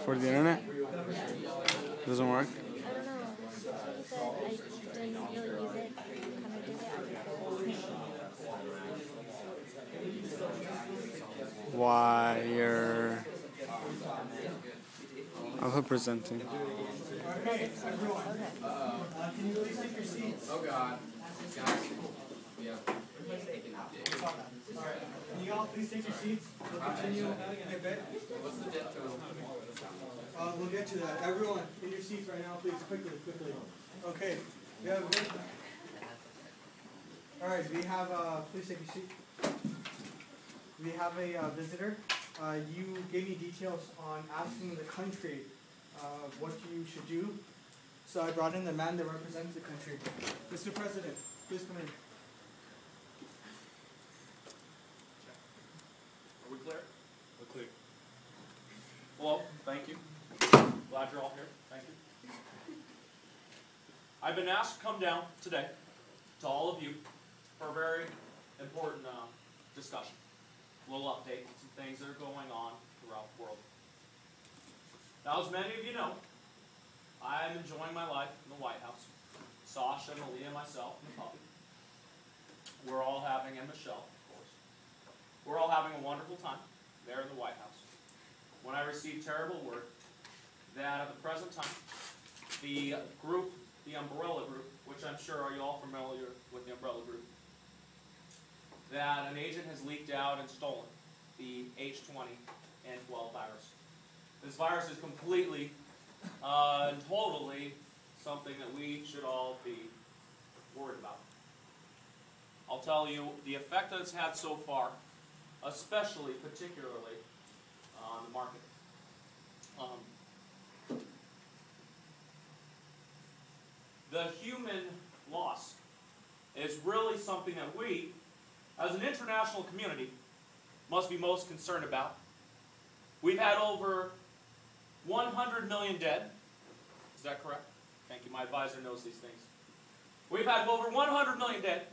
For the internet? Doesn't work? I don't know. That's what you said. I didn't really use it. Can I do it? Wire. I'll put presenting. Okay. Can you please take your seats? Oh God. Yeah. Alright. Can you all please take your seats? We'll continue in a bit. What's the debt total? We'll get to that. Everyone, in your seats right now, please, quickly. Okay. We have Alright, we have, please take your seat. We have a visitor. You gave me details on asking the country what you should do. So I brought in the man that represents the country. Mr. President, please come in. Are we clear? We're clear. Hello, thank you. Glad you're all here. Thank you. I've been asked to come down today to all of you for a very important discussion. A little update on some things that are going on throughout the world. Now, as many of you know, I am enjoying my life in the White House. Sasha, Malia, myself, and the puppy. We're all having, and Michelle, of course. We're all having a wonderful time there in the White House. When I received terrible word that at the present time, the group, the Umbrella Group, which I'm sure are you all familiar with the Umbrella Group, that an agent has leaked out and stolen the H20N12 virus. This virus is completely and totally something that we should all be worried about. I'll tell you the effect that it's had so far, especially, particularly, on the market. The human loss is really something that we, as an international community, must be most concerned about. We've had over 100 million dead. Is that correct? Thank you. My advisor knows these things. We've had over 100 million dead.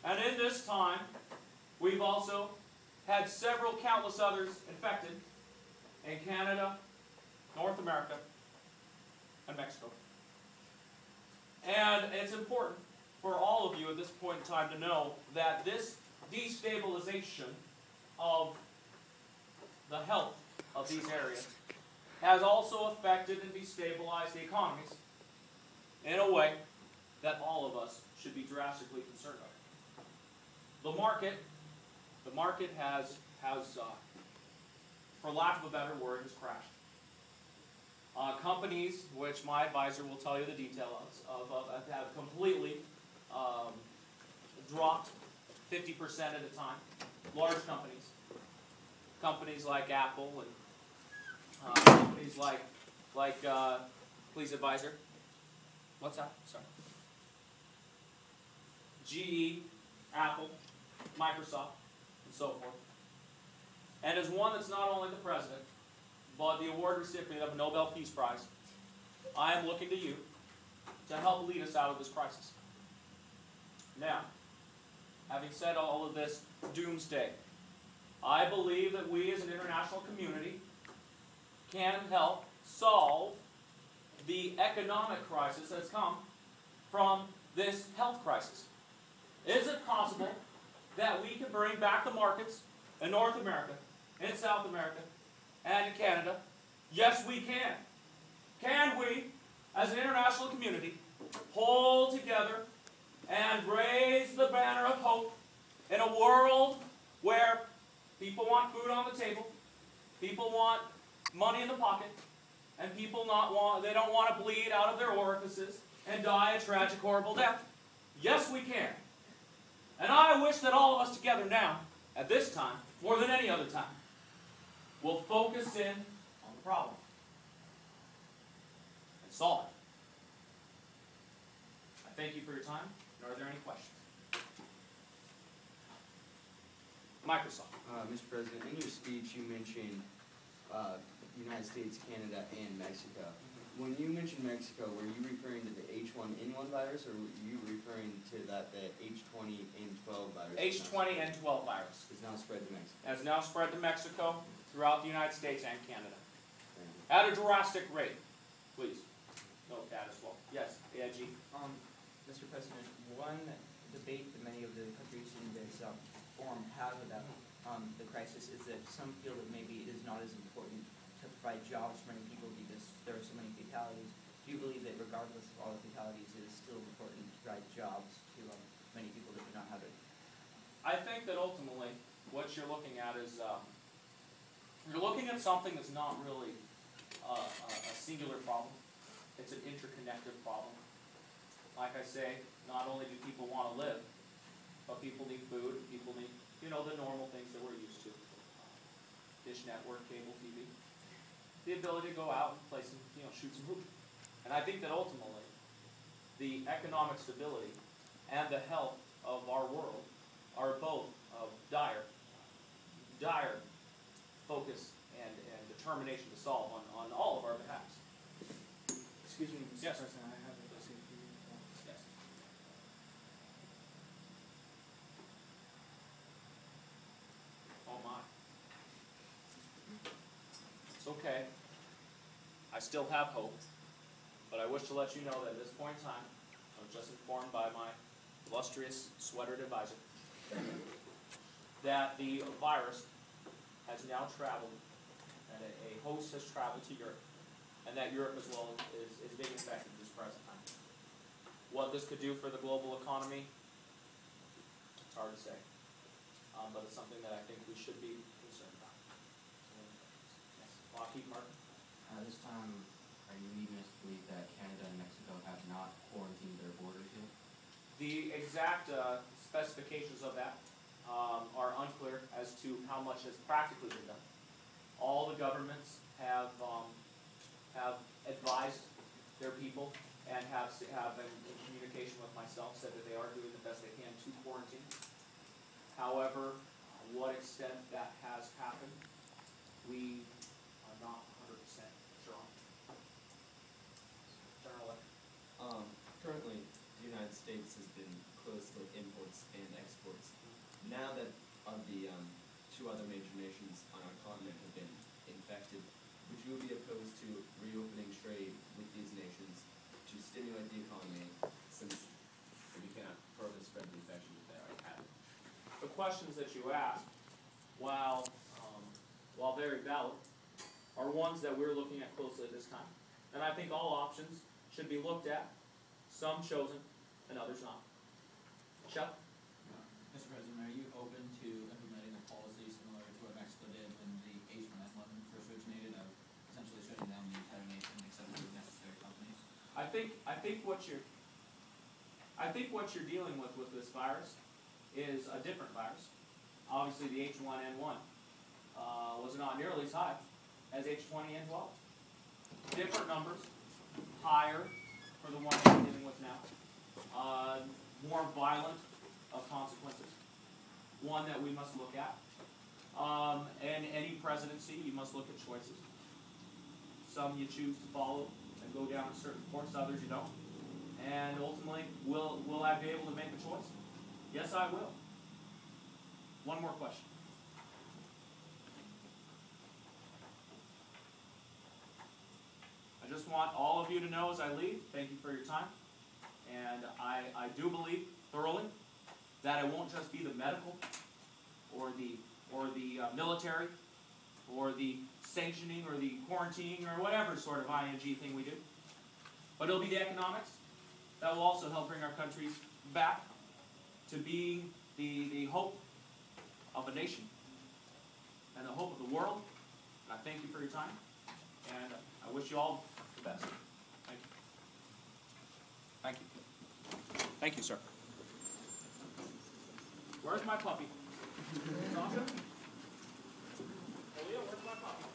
And in this time, we've also had several countless others infected in Canada, North America, and Mexico. And it's important for all of you at this point in time to know that this destabilization of the health of these areas has also affected and destabilized the economies in a way that all of us should be drastically concerned of. The market has for lack of a better word, has crashed. Companies, which my advisor will tell you the details of have completely dropped 50% at a time. Large companies like Apple and companies like please advisor. What's that? Sorry. GE, Apple, Microsoft, and so forth. And as one that's not only the president, but the award recipient of a Nobel Peace Prize, I am looking to you to help lead us out of this crisis. Now, having said all of this doomsday, I believe that we as an international community can help solve the economic crisis that's come from this health crisis. Is it possible that we can bring back the markets in North America, in South America, and in Canada? Yes, we can. Can we, as an international community, pull together and raise the banner of hope in a world where people want food on the table, people want money in the pocket, and people they don't want to bleed out of their orifices and die a tragic, horrible death? Yes, we can. And I wish that all of us together now, at this time, more than any other time, will focus in on the problem and solve it. I thank you for your time. And are there any questions? Microsoft. Mr. President, in your speech you mentioned the United States, Canada, and Mexico. When you mentioned Mexico, were you referring to the H1N1 virus, or were you referring to that the H20N12 virus? H20N12 virus is now spread to Mexico. has now spread to Mexico, throughout the United States and Canada. Thank you. At a drastic rate. Please. Note that as well. Yes, AIG. Mr. President, one debate that many of the countries in this forum have about the crisis is that some feel that maybe it is not as important to provide jobs for many people because there are so many fatalities. Do you believe that regardless of all the fatalities, it is still important to provide jobs to many people that do not have it? I think that ultimately what you're looking at is you're looking at something that's not really a singular problem. It's an interconnected problem. Like I say, not only do people want to live, but people need food, people need, the normal things that we're used to. Dish network, cable TV. The ability to go out and play some, shoot some hoop. And I think that ultimately, the economic stability and the health of our world are both of dire focus and determination to solve on all of our behalves. Excuse me, Mr. Yes. President, I have a question for you. Yes. Oh my. It's okay. I still have hope, but I wish to let you know that at this point in time, I was just informed by my illustrious sweatered advisor that the virus has now traveled, and a host has traveled to Europe, and that Europe as well is being affected at this present time. What this could do for the global economy, it's hard to say, but it's something that I think we should be concerned about. Yes, Lockheed Martin. This time, are you leading us to believe that Canada and Mexico have not quarantined their borders yet? The exact specifications of that are unclear as to how much has practically been done. All the governments have advised their people and have been in communication with myself, said that they are doing the best they can to quarantine. However, what extent that has happened, we are not 100% sure on. General Electric. Currently, the United States has been closed to imports and exports. Now that the two other major nations on our continent have been infected, would you be opposed to reopening trade with these nations to stimulate the economy, since we cannot further spread the infection that they already have? The questions that you asked, while very valid, are ones that we're looking at closely at this time. And I think all options should be looked at, some chosen and others not. Shep? Mr. President, are you open to implementing a policy similar to what Mexico did when the H1N1 first originated, of essentially shutting down the entire nation except for necessary companies? I think what you're dealing with this virus is a different virus. Obviously, the H1N1 was not nearly as high as H20N12. Different numbers, higher for the one that we're dealing with now. More violent of consequences. One that we must look at. And any presidency, you must look at choices. Some you choose to follow and go down a certain course, others you don't. And ultimately, will I be able to make a choice? Yes, I will. One more question. I just want all of you to know as I leave, thank you for your time. And I do believe thoroughly that it won't just be the medical or the military or the sanctioning or the quarantining or whatever sort of ING thing we do. But it'll be the economics that will also help bring our countries back to being the hope of a nation and the hope of the world. And I thank you for your time, and I wish you all the best. Thank you. Thank you. Thank you, sir. Where's my puppy? Sasha? Aaliyah, where's my puppy?